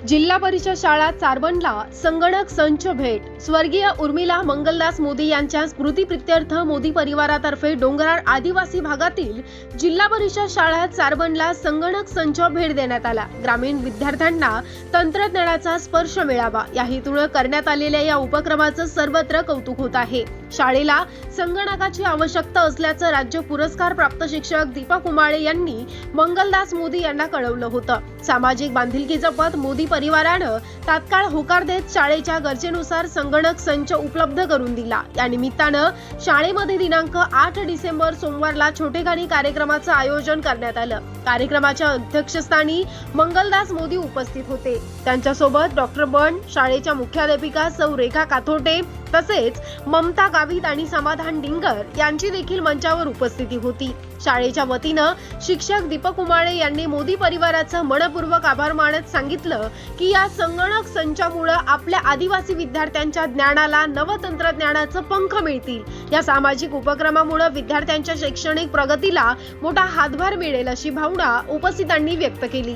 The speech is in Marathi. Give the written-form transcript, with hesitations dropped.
जिल्हा परिषद शाळा चारबनला संगणक संच भेट। स्वर्गीय उर्मिला मंगलदास मोदी यांच्या स्मृतीप्रित्यर्थ मोदी परिवारातर्फे डोंगराळ आदिवासी भागातील जिल्हा परिषद शाळा चारबनला संगणक संच भेट देण्यात आला। ग्रामीण विद्यार्थ्यांना तंत्रज्ञानाचा स्पर्श मिळावा या हेतूने करण्यात आलेल्या या उपक्रमाचं सर्वत्र कौतुक होत आहे। शाळेला संगणकाची आवश्यकता असल्याचं राज्य पुरस्कार प्राप्त शिक्षक दीपक उमाळे यांनी मंगलदास मोदी यांना कळवलं होतं। सामाजिक बांधिलकी जपत मोदी परिवारानं तात्काळ होकार देत शाळेच्या गरजेनुसार संगणक संच उपलब्ध करून दिला। या निमित्तानं शाळेमध्ये दिनांक 8 डिसेंबर सोमवारला छोटेखानी कार्यक्रमाचं आयोजन करण्यात आलं। कार्यक्रमाच्या अध्यक्षस्थानी मंगलदास मोदी उपस्थित होते। त्यांच्यासोबत डॉक्टर बन, शाळेच्या मुख्याध्यापिका सौ रेखा काथोटे तसेच ममता गावित आणि समाधान डिंगर यांची देखील मंचावर उपस्थिती होती। शाळेच्या वतीनं शिक्षक दीपक उमाळे यांनी मोदी परिवाराचं मनपूर्वक आभार मानत सांगितलं की या संगणक संचामुळे आपल्या आदिवासी विद्यार्थ्यांच्या ज्ञानाला नवतंत्रज्ञानाचं पंख मिळतील। या सामाजिक उपक्रमामुळे विद्यार्थ्यांच्या शैक्षणिक प्रगतीला मोठा हातभार मिळेल अशी भावना उपस्थितांनी व्यक्त केली।